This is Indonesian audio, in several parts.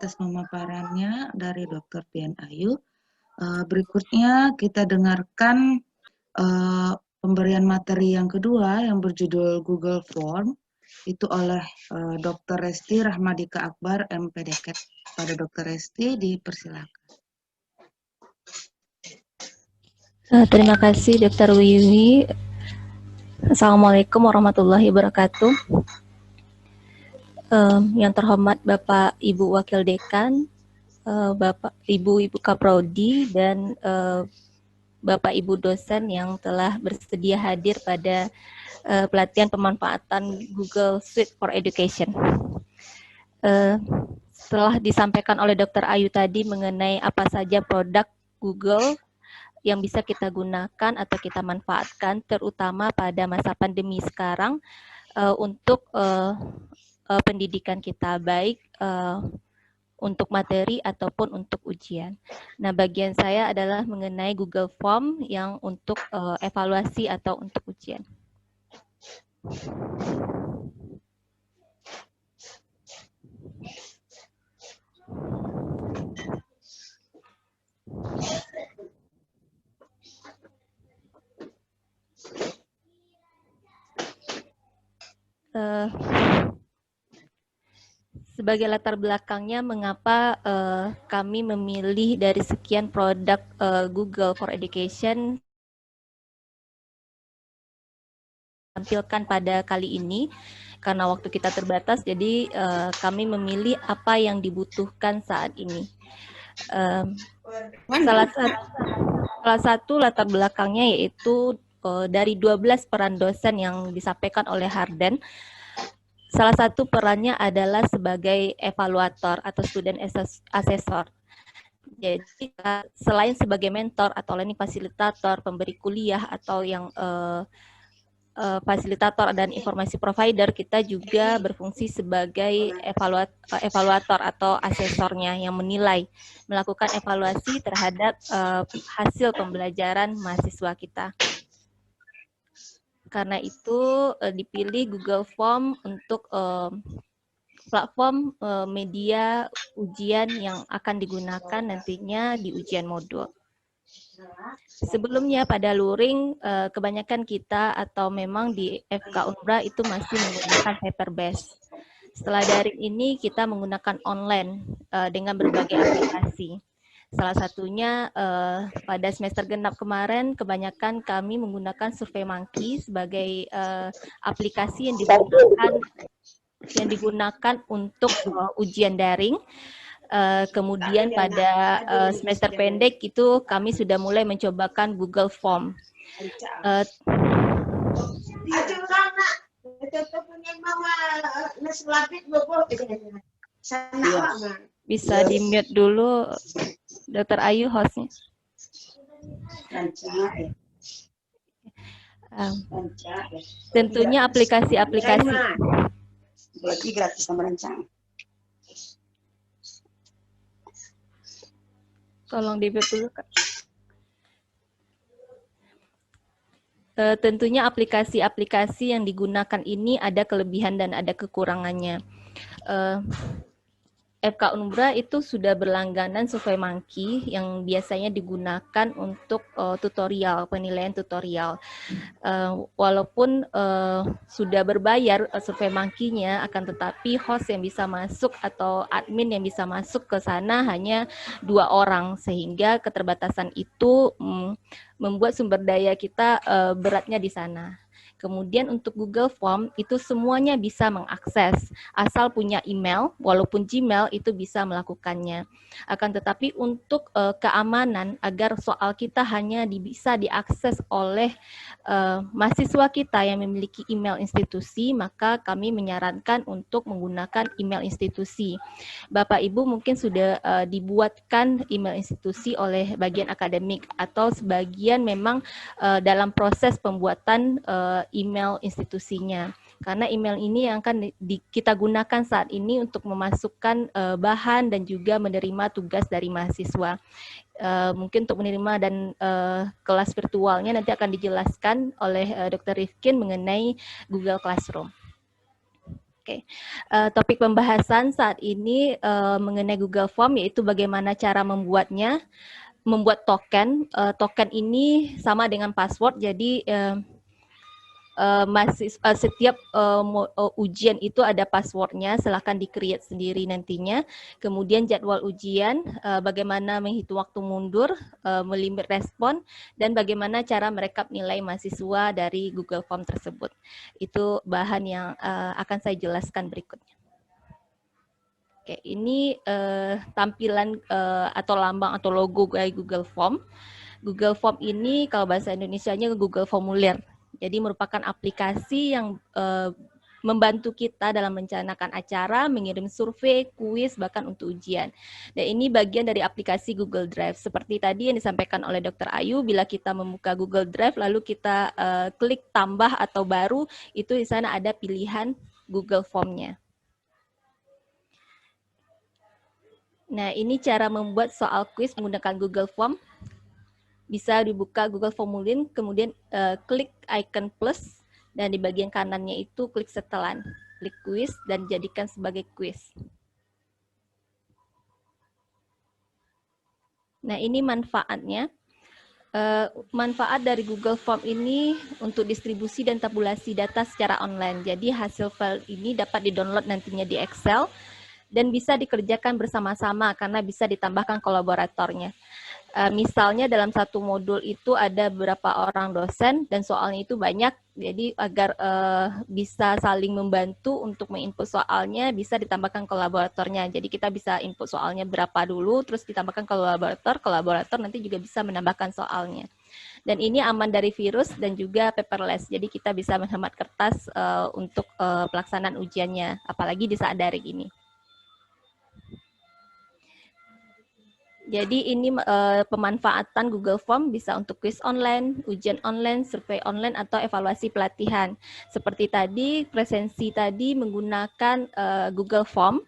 atas pemaparannya dari Dr. Pian Ayu. Berikutnya kita dengarkan pemberian materi yang kedua yang berjudul Google Form itu oleh Dr. Resti Rahmadika Akbar, MPDK. Pada Dr. Resti dipersilakan. Terima kasih Dr. Wiwi. Assalamualaikum warahmatullahi wabarakatuh. Yang terhormat Bapak Ibu Wakil Dekan, Bapak Ibu Kaprodi, dan Bapak Ibu dosen yang telah bersedia hadir pada pelatihan pemanfaatan Google Suite for Education. Setelah disampaikan oleh Dr. Ayu tadi mengenai apa saja produk Google yang bisa kita gunakan atau kita manfaatkan, terutama pada masa pandemi sekarang untuk pendidikan kita, baik untuk materi ataupun untuk ujian. Nah, bagian saya adalah mengenai Google Form yang untuk evaluasi atau untuk ujian. Sebagai latar belakangnya, mengapa kami memilih dari sekian produk Google for Education tampilkan pada kali ini, karena waktu kita terbatas, jadi kami memilih apa yang dibutuhkan saat ini. Salah satu latar belakangnya yaitu dari 12 peran dosen yang disampaikan oleh Harden, salah satu perannya adalah sebagai evaluator atau student assessor. Jadi selain sebagai mentor atau learning fasilitator, pemberi kuliah atau yang fasilitator dan informasi provider, kita juga berfungsi sebagai evaluator atau asesornya yang menilai, melakukan evaluasi terhadap hasil pembelajaran mahasiswa kita. Karena itu dipilih Google Form untuk platform media ujian yang akan digunakan nantinya di ujian modul. Sebelumnya pada luring, kebanyakan kita atau memang di FK Unbra itu masih menggunakan paper based. Setelah daring ini kita menggunakan online dengan berbagai aplikasi. Salah satunya pada semester genap kemarin, kebanyakan kami menggunakan SurveyMonkey sebagai aplikasi yang digunakan untuk ujian daring. Kemudian pada semester pendek itu kami sudah mulai mencobakan Google Form. Bisa di-mute dulu Dr. Ayu hostnya. Tentunya aplikasi-aplikasi. Gratis sama rancang. Tolong di-mute dulu, Kak. Tentunya aplikasi-aplikasi yang digunakan ini ada kelebihan dan ada kekurangannya. FK Unbra itu sudah berlangganan SurveyMonkey yang biasanya digunakan untuk tutorial, penilaian tutorial. Walaupun sudah berbayar SurveyMonkey-nya, akan tetapi host yang bisa masuk atau admin yang bisa masuk ke sana hanya 2 orang, sehingga keterbatasan itu membuat sumber daya kita beratnya di sana. Kemudian untuk Google Form itu semuanya bisa mengakses, asal punya email, walaupun Gmail itu bisa melakukannya. Akan tetapi untuk keamanan agar soal kita hanya bisa diakses oleh mahasiswa kita yang memiliki email institusi, maka kami menyarankan untuk menggunakan email institusi. Bapak Ibu mungkin sudah dibuatkan email institusi oleh bagian akademik atau sebagian memang dalam proses pembuatan email institusinya. Karena email ini yang akan kita gunakan saat ini untuk memasukkan bahan dan juga menerima tugas dari mahasiswa. Mungkin untuk menerima dan kelas virtualnya nanti akan dijelaskan oleh Dr. Rifkin mengenai Google Classroom. Oke, topik pembahasan saat ini mengenai Google Form, yaitu bagaimana cara membuatnya, membuat token. Token ini sama dengan password, jadi setiap ujian itu ada passwordnya, silahkan di-create sendiri nantinya. Kemudian jadwal ujian, bagaimana menghitung waktu mundur, melimit respon, dan bagaimana cara merekap nilai mahasiswa dari Google Form tersebut. Itu bahan yang akan saya jelaskan berikutnya. Oke, ini tampilan atau lambang atau logo dari Google Form. Google Form ini kalau bahasa Indonesianya Google Formulir. Jadi merupakan aplikasi yang membantu kita dalam merencanakan acara, mengirim survei, kuis, bahkan untuk ujian. Dan ini bagian dari aplikasi Google Drive. Seperti tadi yang disampaikan oleh Dr. Ayu, bila kita membuka Google Drive, lalu kita klik tambah atau baru, itu di sana ada pilihan Google Form-nya. Nah, ini cara membuat soal kuis menggunakan Google Form. Bisa dibuka Google Formulir, kemudian klik icon plus, dan di bagian kanannya itu klik setelan, klik kuis, dan jadikan sebagai kuis. Nah, ini manfaatnya. Manfaat dari Google Form ini untuk distribusi dan tabulasi data secara online. Jadi hasil file ini dapat di-download nantinya di Excel, dan bisa dikerjakan bersama-sama karena bisa ditambahkan kolaboratornya. Misalnya dalam satu modul itu ada beberapa orang dosen dan soalnya itu banyak, jadi agar bisa saling membantu untuk menginput soalnya, bisa ditambahkan kolaboratornya. Jadi kita bisa input soalnya berapa dulu, terus ditambahkan kolaborator nanti juga bisa menambahkan soalnya. Dan ini aman dari virus dan juga paperless, jadi kita bisa menghemat kertas untuk pelaksanaan ujiannya, apalagi di saat daring ini. Jadi ini pemanfaatan Google Form bisa untuk kuis online, ujian online, survei online, atau evaluasi pelatihan. Seperti tadi, presensi tadi menggunakan Google Form.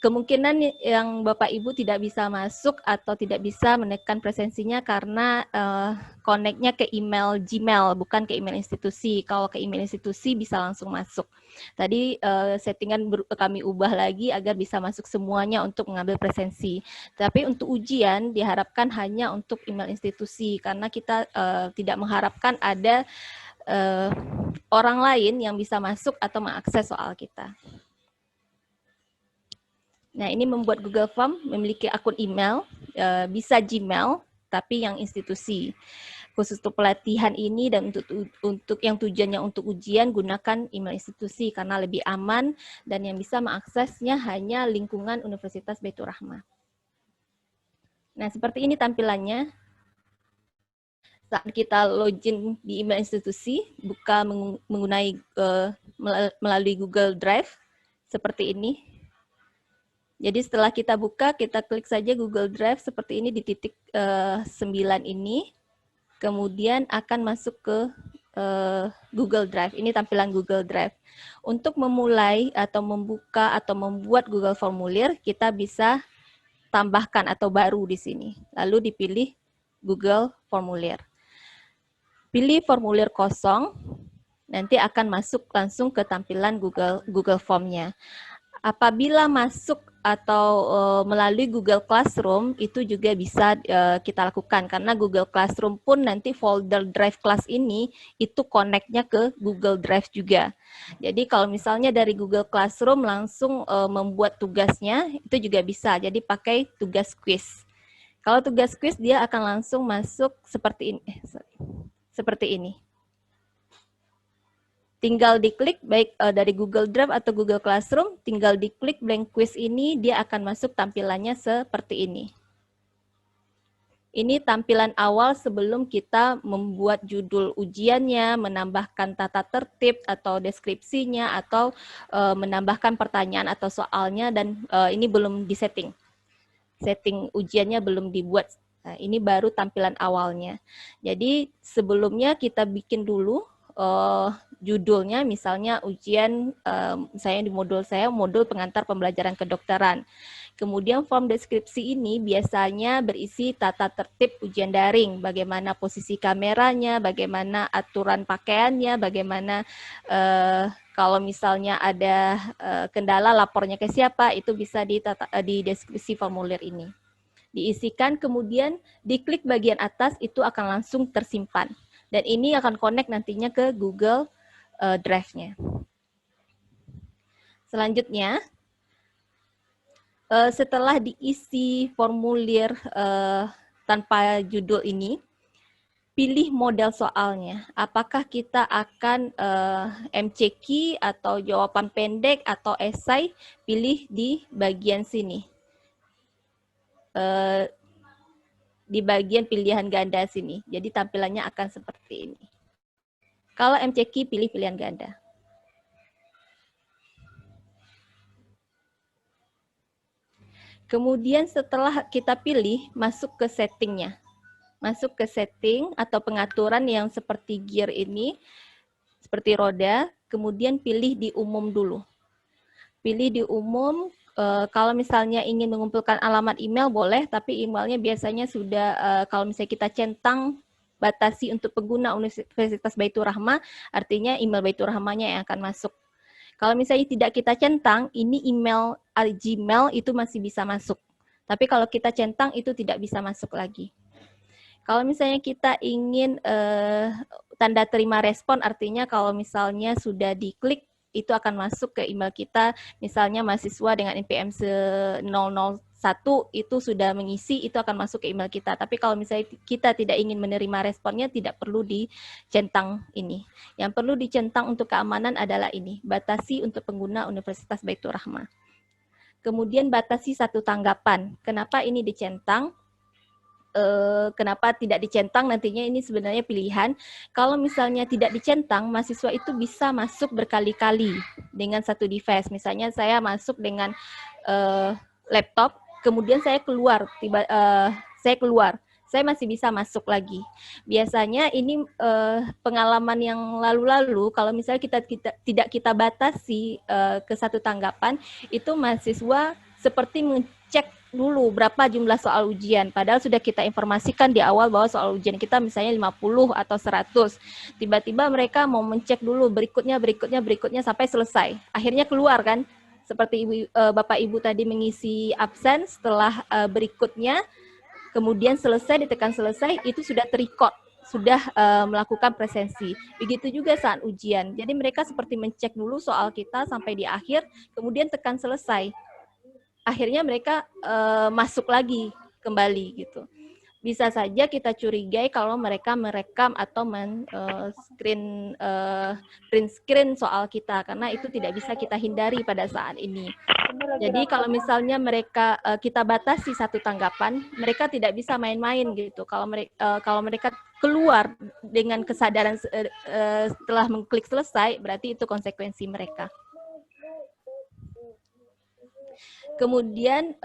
Kemungkinan yang Bapak Ibu tidak bisa masuk atau tidak bisa menekan presensinya karena connect-nya ke email Gmail, bukan ke email institusi. Kalau ke email institusi bisa langsung masuk. Tadi settingan kami ubah lagi agar bisa masuk semuanya untuk mengambil presensi. Tapi untuk ujian diharapkan hanya untuk email institusi karena kita tidak mengharapkan ada orang lain yang bisa masuk atau mengakses soal kita. Nah, ini membuat Google Form memiliki akun email, bisa Gmail, tapi yang institusi. Khusus untuk pelatihan ini dan untuk yang tujuannya untuk ujian, gunakan email institusi karena lebih aman dan yang bisa mengaksesnya hanya lingkungan Universitas Baitur Rahmah. Nah, seperti ini tampilannya. Saat kita login di email institusi, buka melalui Google Drive, seperti ini. Jadi setelah kita buka, kita klik saja Google Drive seperti ini di titik 9 ini. Kemudian akan masuk ke Google Drive. Ini tampilan Google Drive. Untuk memulai atau membuka atau membuat Google Formulir, kita bisa tambahkan atau baru di sini. Lalu dipilih Google Formulir. Pilih formulir kosong, nanti akan masuk langsung ke tampilan Google Form-nya. Apabila masuk atau melalui Google Classroom, itu juga bisa kita lakukan karena Google Classroom pun nanti folder Drive Class ini itu connect-nya ke Google Drive juga. Jadi kalau misalnya dari Google Classroom langsung membuat tugasnya, itu juga bisa. Jadi pakai tugas quiz. Kalau tugas quiz dia akan langsung masuk seperti ini. Seperti ini. Tinggal diklik baik dari Google Drive atau Google Classroom, tinggal diklik blank quiz ini, dia akan masuk tampilannya seperti ini. Ini tampilan awal sebelum kita membuat judul ujiannya, menambahkan tata tertib atau deskripsinya, atau menambahkan pertanyaan atau soalnya, dan ini belum disetting. Setting ujiannya belum dibuat. Nah, ini baru tampilan awalnya. Jadi sebelumnya kita bikin dulu judulnya, misalnya ujian, misalnya di modul saya, modul pengantar pembelajaran kedokteran. Kemudian form deskripsi ini biasanya berisi tata tertib ujian daring, bagaimana posisi kameranya, bagaimana aturan pakaiannya, bagaimana Kalau misalnya ada kendala, lapornya ke siapa, itu bisa di deskripsi formulir ini. Diisikan, kemudian diklik bagian atas, itu akan langsung tersimpan. Dan ini akan connect nantinya ke Google Drive-nya. Selanjutnya, setelah diisi formulir tanpa judul ini, pilih model soalnya. Apakah kita akan MCQ atau jawaban pendek atau esai, pilih di bagian sini. Di bagian pilihan ganda sini. Jadi tampilannya akan seperti ini. Kalau MCQ, pilih pilihan ganda. Kemudian setelah kita pilih, masuk ke settingnya. Masuk ke setting atau pengaturan yang seperti gear ini, seperti roda, kemudian pilih di umum dulu. Pilih di umum, kalau misalnya ingin mengumpulkan alamat email boleh, tapi emailnya biasanya sudah, kalau misalnya kita centang, batasi untuk pengguna Universitas Baitur Rahmah, artinya email Baitur Rahmahnya yang akan masuk. Kalau misalnya tidak kita centang, ini email Gmail itu masih bisa masuk. Tapi kalau kita centang, itu tidak bisa masuk lagi. Kalau misalnya kita ingin tanda terima respon, artinya kalau misalnya sudah diklik, itu akan masuk ke email kita. Misalnya mahasiswa dengan NPM 001 itu sudah mengisi, itu akan masuk ke email kita. Tapi kalau misalnya kita tidak ingin menerima responnya, tidak perlu dicentang ini. Yang perlu dicentang untuk keamanan adalah ini, batasi untuk pengguna Universitas Baitur Rahmah. Kemudian batasi 1 tanggapan. Kenapa ini dicentang? Kenapa tidak dicentang, nantinya ini sebenarnya pilihan. Kalau misalnya tidak dicentang, mahasiswa itu bisa masuk berkali-kali dengan satu device. Misalnya saya masuk dengan laptop, kemudian saya keluar, saya masih bisa masuk lagi. Biasanya ini pengalaman yang lalu-lalu, kalau misalnya tidak kita batasi ke 1 tanggapan, itu mahasiswa seperti mengecek dulu berapa jumlah soal ujian, padahal sudah kita informasikan di awal bahwa soal ujian kita misalnya 50 atau 100. Tiba-tiba mereka mau mencek dulu berikutnya sampai selesai. Akhirnya keluar kan, seperti Bapak Ibu tadi mengisi absen, setelah berikutnya, kemudian selesai, ditekan selesai, itu sudah terrecord, sudah melakukan presensi. Begitu juga saat ujian. Jadi mereka seperti mencek dulu soal kita sampai di akhir, kemudian tekan selesai. Akhirnya mereka masuk lagi kembali gitu. Bisa saja kita curigai kalau mereka merekam atau print screen soal kita, karena itu tidak bisa kita hindari pada saat ini. Jadi kalau misalnya mereka kita batasi 1 tanggapan, mereka tidak bisa main-main gitu. Kalau mereka keluar dengan kesadaran setelah mengklik selesai, berarti itu konsekuensi mereka. Kemudian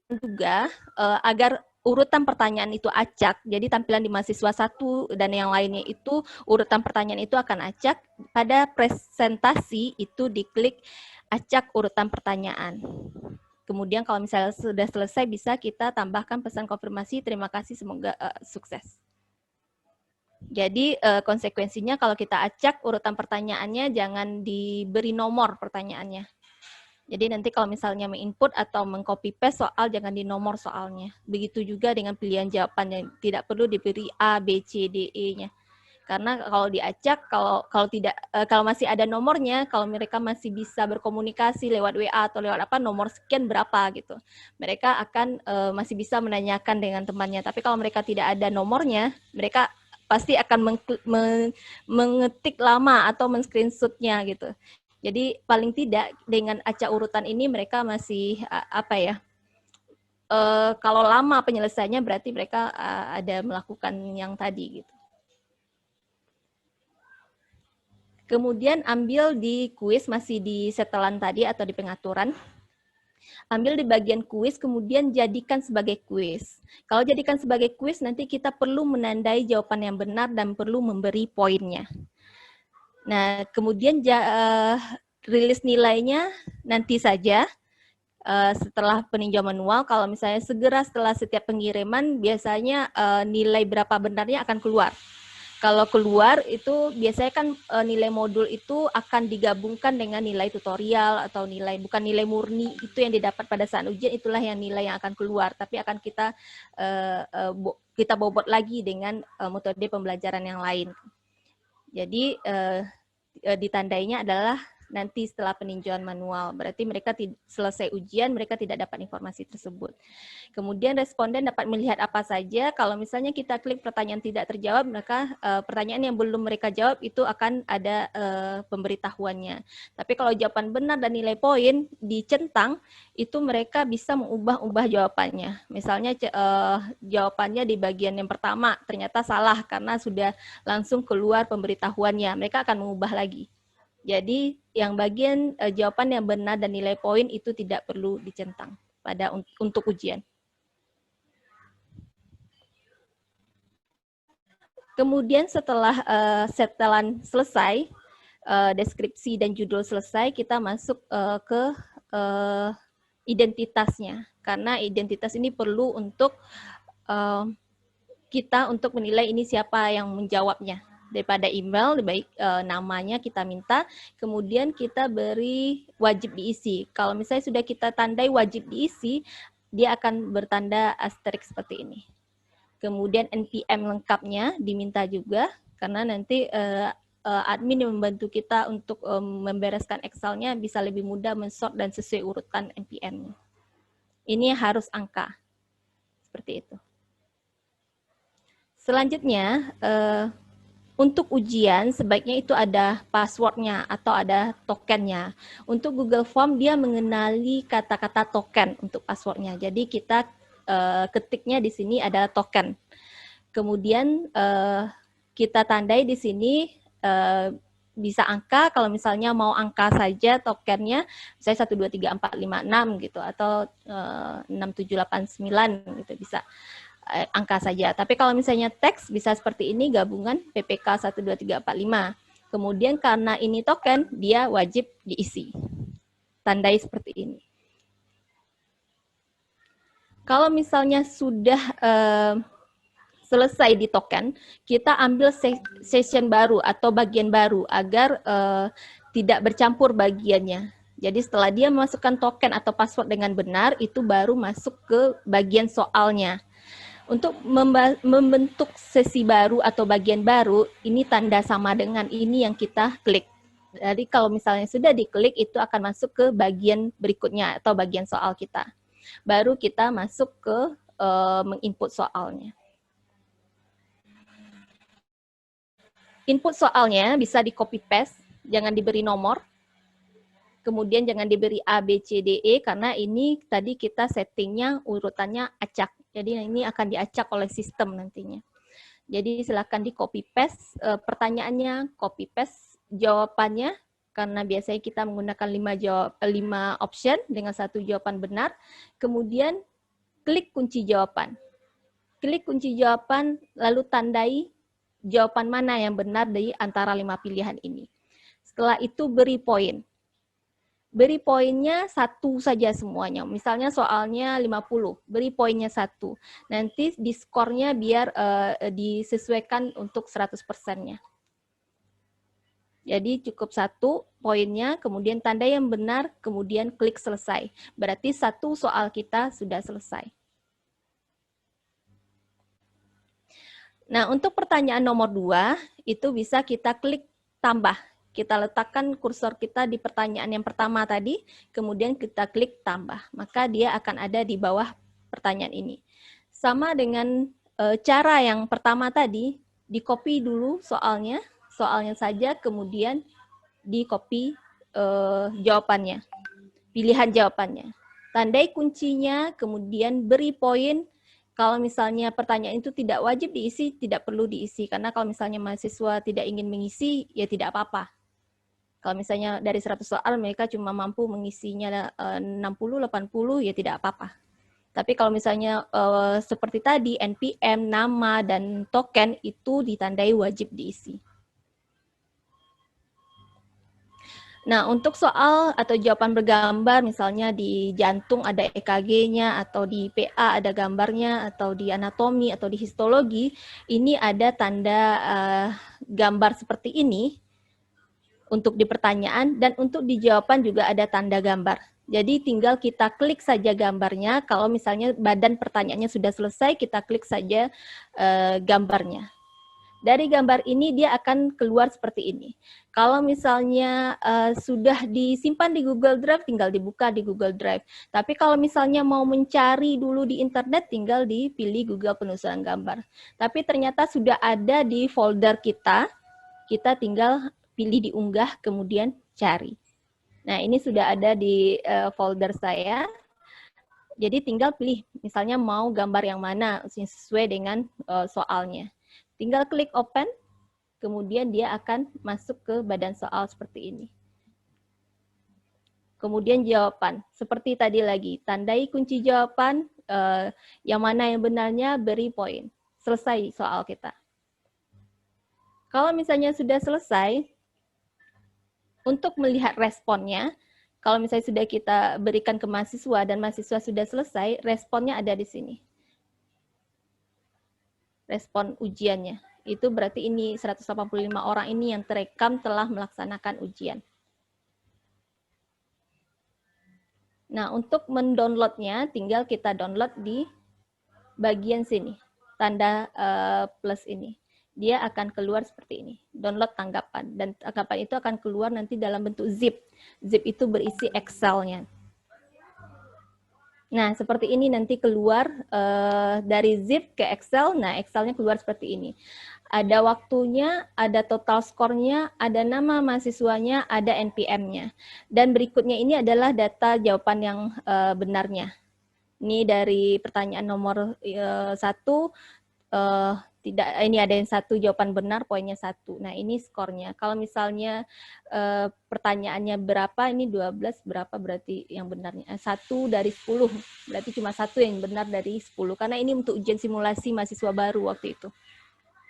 juga agar urutan pertanyaan itu acak, jadi tampilan di mahasiswa 1 dan yang lainnya itu urutan pertanyaan itu akan acak. Pada presentasi itu diklik acak urutan pertanyaan. Kemudian kalau misalnya sudah selesai, bisa kita tambahkan pesan konfirmasi, terima kasih, semoga sukses. Jadi konsekuensinya kalau kita acak urutan pertanyaannya, jangan diberi nomor pertanyaannya. Jadi nanti kalau misalnya menginput atau mengcopy paste soal, jangan di nomor soalnya. Begitu juga dengan pilihan jawabannya, tidak perlu diberi A, B, C, D, E-nya. Karena kalau diacak, kalau masih ada nomornya, kalau mereka masih bisa berkomunikasi lewat WA atau lewat apa, nomor sekian berapa gitu. Mereka akan masih bisa menanyakan dengan temannya. Tapi kalau mereka tidak ada nomornya, mereka pasti akan mengetik lama atau men-screenshot-nya gitu. Jadi paling tidak dengan acak urutan ini mereka masih kalau lama penyelesaiannya berarti mereka ada melakukan yang tadi gitu. Kemudian ambil di kuis, masih di setelan tadi atau di pengaturan. Ambil di bagian kuis, kemudian jadikan sebagai kuis. Kalau jadikan sebagai kuis, nanti kita perlu menandai jawaban yang benar dan perlu memberi poinnya. Nah, kemudian rilis nilainya nanti saja setelah peninjauan manual. Kalau misalnya segera setelah setiap pengiriman, biasanya nilai berapa benarnya akan keluar. Kalau keluar itu biasanya kan nilai modul itu akan digabungkan dengan nilai tutorial atau nilai, bukan nilai murni itu yang didapat pada saat ujian, itulah yang nilai yang akan keluar, tapi akan kita bobot lagi dengan metode pembelajaran yang lain. Jadi ditandainya adalah nanti setelah peninjauan manual, berarti mereka selesai ujian, mereka tidak dapat informasi tersebut. Kemudian responden dapat melihat apa saja. Kalau misalnya kita klik pertanyaan tidak terjawab, maka pertanyaan yang belum mereka jawab itu akan ada pemberitahuannya. Tapi kalau jawaban benar dan nilai poin dicentang, itu mereka bisa mengubah-ubah jawabannya. Misalnya jawabannya di bagian yang pertama ternyata salah karena sudah langsung keluar pemberitahuannya, mereka akan mengubah lagi. Jadi yang bagian jawaban yang benar dan nilai poin itu tidak perlu dicentang untuk ujian. Kemudian setelah setelan selesai, deskripsi dan judul selesai, kita masuk ke identitasnya. Karena identitas ini perlu untuk kita untuk menilai ini siapa yang menjawabnya. Daripada email, baik namanya kita minta, kemudian kita beri wajib diisi. Kalau misalnya sudah kita tandai wajib diisi, dia akan bertanda asterisk seperti ini. Kemudian NPM lengkapnya diminta juga, karena nanti admin yang membantu kita untuk membereskan Excel-nya bisa lebih mudah mensort dan sesuai urutan NPM-nya. Ini harus angka, seperti itu. Selanjutnya, untuk ujian sebaiknya itu ada passwordnya atau ada tokennya. Untuk Google Form dia mengenali kata-kata token untuk passwordnya. Jadi kita ketiknya di sini adalah token. Kemudian kita tandai di sini bisa angka. Kalau misalnya mau angka saja tokennya, misalnya 1, 2, 3, 4, 5, 6 gitu, atau 6, 7, 8, 9 gitu bisa. Angka saja. Tapi kalau misalnya teks bisa seperti ini, gabungan PPK 1, 2, 3, 4, 5. Kemudian karena ini token, dia wajib diisi. Tandai seperti ini. Kalau misalnya sudah selesai di token, kita ambil session baru atau bagian baru agar tidak bercampur bagiannya. Jadi setelah dia memasukkan token atau password dengan benar, itu baru masuk ke bagian soalnya. Untuk membentuk sesi baru atau bagian baru, ini tanda sama dengan ini yang kita klik. Jadi kalau misalnya sudah diklik, itu akan masuk ke bagian berikutnya atau bagian soal kita. Baru kita masuk ke menginput soalnya. Input soalnya bisa di copy paste, jangan diberi nomor. Kemudian jangan diberi A, B, C, D, E, karena ini tadi kita settingnya urutannya acak. Jadi ini akan diacak oleh sistem nantinya. Jadi silakan di copy paste pertanyaannya, copy paste jawabannya, karena biasanya kita menggunakan 5 option dengan 1 jawaban benar. Kemudian klik kunci jawaban. Klik kunci jawaban, lalu tandai jawaban mana yang benar dari antara 5 pilihan ini. Setelah itu beri poin. Beri poinnya 1 saja semuanya. Misalnya soalnya 50, beri poinnya 1. Nanti di skornya biar disesuaikan untuk 100%-nya. Jadi cukup 1 poinnya, kemudian tanda yang benar, kemudian klik selesai. Berarti 1 soal kita sudah selesai. Nah, untuk pertanyaan nomor 2, itu bisa kita klik tambah. Kita letakkan kursor kita di pertanyaan yang pertama tadi, kemudian kita klik tambah. Maka dia akan ada di bawah pertanyaan ini. Sama dengan cara yang pertama tadi, di-copy dulu soalnya saja, kemudian di-copy jawabannya, pilihan jawabannya. Tandai kuncinya, kemudian beri poin. Kalau misalnya pertanyaan itu tidak wajib diisi, tidak perlu diisi. Karena kalau misalnya mahasiswa tidak ingin mengisi, ya tidak apa-apa. Kalau misalnya dari 100 soal mereka cuma mampu mengisinya 60, 80, ya tidak apa-apa. Tapi kalau misalnya seperti tadi, NPM, nama, dan token itu ditandai wajib diisi. Nah, untuk soal atau jawaban bergambar, misalnya di jantung ada EKG-nya, atau di PA ada gambarnya, atau di anatomi, atau di histologi, ini ada tanda gambar seperti ini untuk di pertanyaan, dan untuk di jawaban juga ada tanda gambar. Jadi tinggal kita klik saja gambarnya, kalau misalnya badan pertanyaannya sudah selesai, kita klik saja gambarnya. Dari gambar ini dia akan keluar seperti ini. Kalau misalnya sudah disimpan di Google Drive, tinggal dibuka di Google Drive. Tapi kalau misalnya mau mencari dulu di internet, tinggal dipilih Google Penelusuran Gambar. Tapi ternyata sudah ada di folder kita tinggal pilih diunggah, kemudian cari. Nah, ini sudah ada di folder saya. Jadi tinggal pilih, misalnya mau gambar yang mana sesuai dengan soalnya. Tinggal klik open, kemudian dia akan masuk ke badan soal seperti ini. Kemudian jawaban, seperti tadi lagi, tandai kunci jawaban, yang mana yang benarnya, beri poin. Selesai soal kita. Kalau misalnya sudah selesai, untuk melihat responnya, kalau misalnya sudah kita berikan ke mahasiswa dan mahasiswa sudah selesai, responnya ada di sini. Respon ujiannya. Itu berarti ini 185 orang ini yang terekam telah melaksanakan ujian. Nah, untuk mendownloadnya, tinggal kita download di bagian sini, tanda plus ini. Dia akan keluar seperti ini, download tanggapan. Dan tanggapan itu akan keluar nanti dalam bentuk zip. Zip itu berisi Excel-nya. Nah, seperti ini nanti keluar dari zip ke Excel. Nah, Excel-nya keluar seperti ini. Ada waktunya, ada total skornya, ada nama mahasiswanya, ada NPM-nya. Dan berikutnya ini adalah data jawaban yang benarnya. Ini dari pertanyaan nomor 1, tidak, ini ada yang 1 jawaban benar, poinnya 1. Nah, ini skornya. Kalau misalnya pertanyaannya berapa, ini 12, berapa berarti yang benarnya? 1 dari 10, berarti cuma 1 yang benar dari 10. Karena ini untuk ujian simulasi mahasiswa baru waktu itu.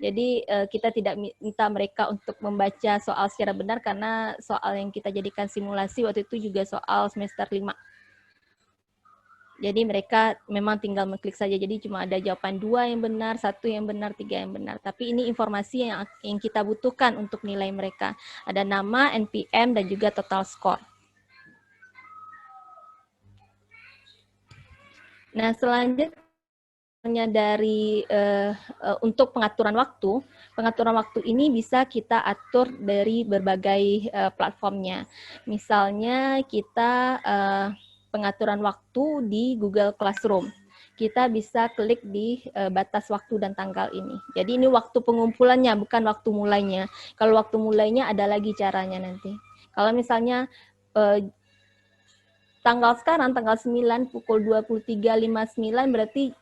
Jadi kita tidak minta mereka untuk membaca soal secara benar, karena soal yang kita jadikan simulasi waktu itu juga soal semester 5. Jadi mereka memang tinggal mengklik saja, jadi cuma ada jawaban 2 yang benar, 1 yang benar, 3 yang benar. Tapi ini informasi yang kita butuhkan untuk nilai mereka. Ada nama, NPM, dan juga total score. Nah, selanjutnya dari untuk pengaturan waktu ini bisa kita atur dari berbagai platformnya. Misalnya kita pengaturan waktu di Google Classroom. Kita bisa klik di batas waktu dan tanggal ini. Jadi ini waktu pengumpulannya, bukan waktu mulainya. Kalau waktu mulainya ada lagi caranya nanti. Kalau misalnya tanggal sekarang, tanggal 9, pukul 23.59, berarti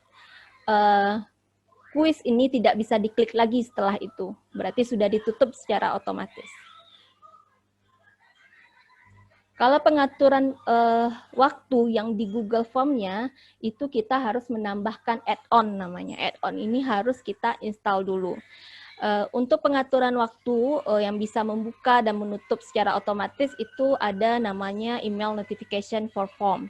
kuis ini tidak bisa diklik lagi setelah itu. Berarti sudah ditutup secara otomatis. Kalau pengaturan waktu yang di Google Form-nya, itu kita harus menambahkan add-on namanya. Add-on ini harus kita install dulu. Untuk pengaturan waktu yang bisa membuka dan menutup secara otomatis, itu ada namanya email notification for form.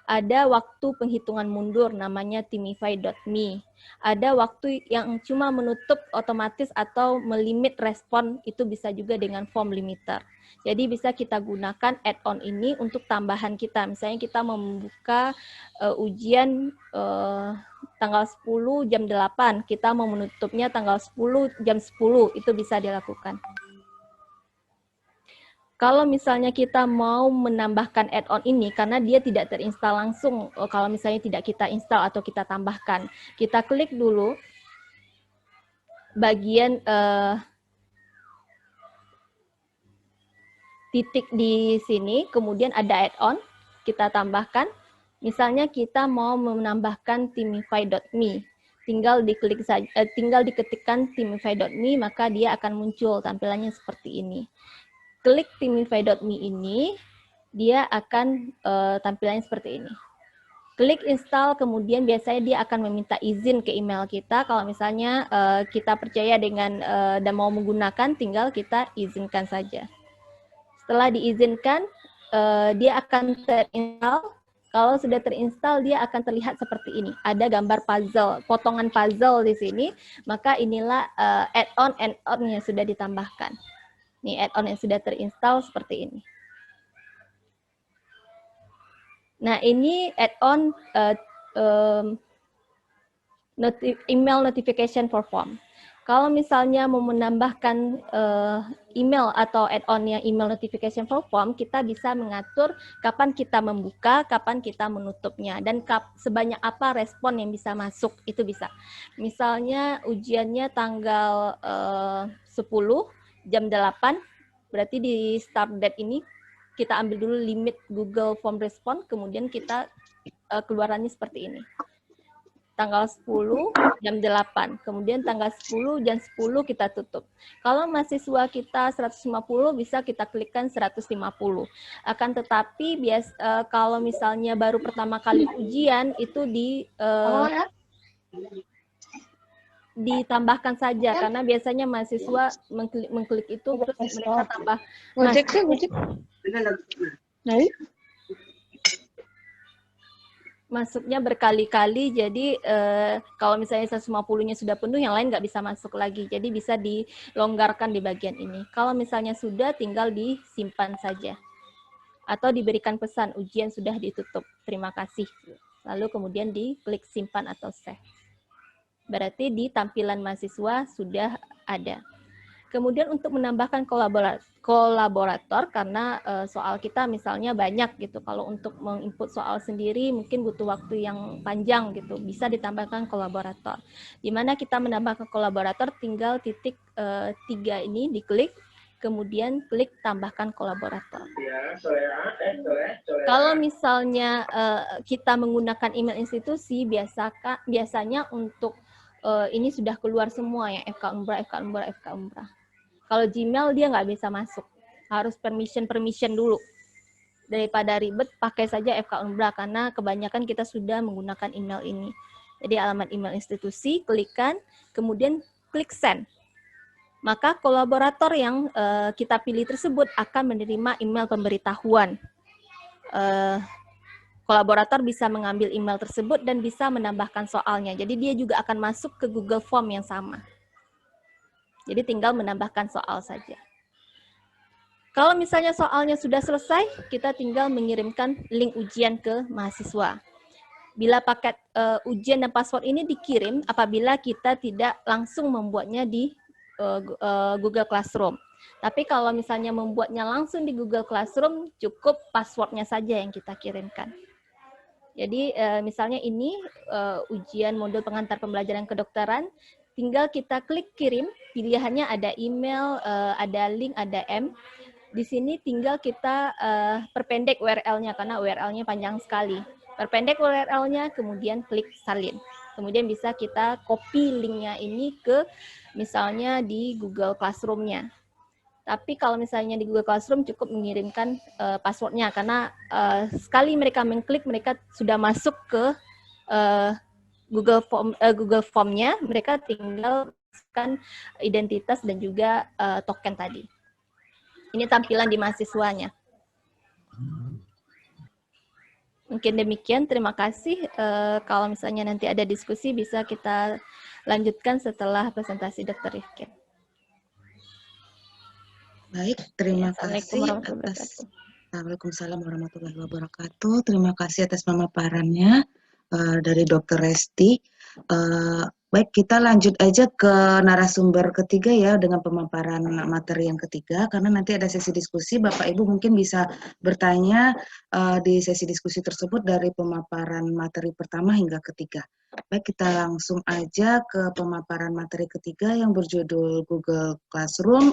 Ada waktu penghitungan mundur namanya timify.me. Ada waktu yang cuma menutup otomatis atau melimit respon, itu bisa juga dengan form limiter. Jadi bisa kita gunakan add-on ini untuk tambahan kita. Misalnya kita membuka ujian tanggal 10 jam 8, kita mau menutupnya tanggal 10 jam 10, itu bisa dilakukan. Kalau misalnya kita mau menambahkan add-on ini, karena dia tidak terinstall langsung, kalau misalnya tidak kita install atau kita tambahkan, kita klik dulu bagian titik di sini, kemudian ada add-on, kita tambahkan. Misalnya kita mau menambahkan timify.me, tinggal diklik saja, tinggal diketikkan timify.me, maka dia akan muncul tampilannya seperti ini. Klik timify.me ini, dia akan tampilannya seperti ini. Klik install, kemudian biasanya dia akan meminta izin ke email kita. Kalau misalnya kita percaya dengan dan mau menggunakan, tinggal kita izinkan saja. Setelah diizinkan, dia akan terinstall. Kalau sudah terinstall, dia akan terlihat seperti ini. Ada gambar puzzle, potongan puzzle di sini. Maka inilah add-on yang sudah ditambahkan. Ini add-on yang sudah terinstall seperti ini. Nah, ini add-on email notification for form. Kalau misalnya mau menambahkan email atau add-on yang email notification for form, kita bisa mengatur kapan kita membuka, kapan kita menutupnya, dan sebanyak apa respon yang bisa masuk, itu bisa. Misalnya ujiannya tanggal 10, jam 8, berarti di start date ini, kita ambil dulu limit Google Form Respon, kemudian kita keluarannya seperti ini. Tanggal 10 jam 8, kemudian tanggal 10 jam 10 kita tutup. Kalau mahasiswa kita 150 bisa kita klikkan 150. Akan tetapi kalau misalnya baru pertama kali ujian itu ditambahkan saja karena biasanya mahasiswa mengklik itu terus mereka tambah masuknya berkali-kali, jadi kalau misalnya 150-nya sudah penuh, yang lain nggak bisa masuk lagi. Jadi bisa dilonggarkan di bagian ini. Kalau misalnya sudah, tinggal disimpan saja. Atau diberikan pesan, ujian sudah ditutup, terima kasih. Lalu kemudian diklik simpan atau save. Berarti di tampilan mahasiswa sudah ada. Kemudian untuk menambahkan kolaborator, karena soal kita misalnya banyak gitu, kalau untuk menginput soal sendiri mungkin butuh waktu yang panjang gitu, bisa ditambahkan kolaborator. Di mana kita menambahkan kolaborator, tinggal titik 3 ini diklik, kemudian klik tambahkan kolaborator. Kalau misalnya kita menggunakan email institusi, biasanya untuk ini sudah keluar semua ya, FK Umrah. Kalau Gmail dia nggak bisa masuk, harus permission dulu. Daripada ribet, pakai saja FK Umrah karena kebanyakan kita sudah menggunakan email ini. Jadi alamat email institusi, klikkan, kemudian klik send. Maka kolaborator yang kita pilih tersebut akan menerima email pemberitahuan. Kolaborator bisa mengambil email tersebut dan bisa menambahkan soalnya. Jadi dia juga akan masuk ke Google Form yang sama. Jadi tinggal menambahkan soal saja. Kalau misalnya soalnya sudah selesai, kita tinggal mengirimkan link ujian ke mahasiswa. Bila paket ujian dan password ini dikirim apabila kita tidak langsung membuatnya di Google Classroom. Tapi kalau misalnya membuatnya langsung di Google Classroom, cukup passwordnya saja yang kita kirimkan. Jadi misalnya ini ujian modul pengantar pembelajaran kedokteran, tinggal kita klik kirim, pilihannya ada email, ada link, ada M. Di sini tinggal kita perpendek URL-nya, karena URL-nya panjang sekali. Perpendek URL-nya, kemudian klik salin. Kemudian bisa kita copy link-nya ini ke misalnya di Google Classroom-nya. Tapi kalau misalnya di Google Classroom cukup mengirimkan password-nya, karena sekali mereka mengklik, mereka sudah masuk ke Google Form-nya, mereka tinggal masukkan identitas dan juga token tadi. Ini tampilan di mahasiswanya. Mungkin demikian, terima kasih. Kalau misalnya nanti ada diskusi, bisa kita lanjutkan setelah presentasi Dr. Rifkin. Baik, terima kasih atas Waalaikumsalam warahmatullahi wabarakatuh. Terima kasih atas pemaparannya dari Dr. Resti. Baik, kita lanjut aja ke narasumber ketiga ya dengan pemaparan materi yang ketiga, karena nanti ada sesi diskusi. Bapak Ibu mungkin bisa bertanya di sesi diskusi tersebut dari pemaparan materi pertama hingga ketiga. Baik, kita langsung aja ke pemaparan materi ketiga yang berjudul Google Classroom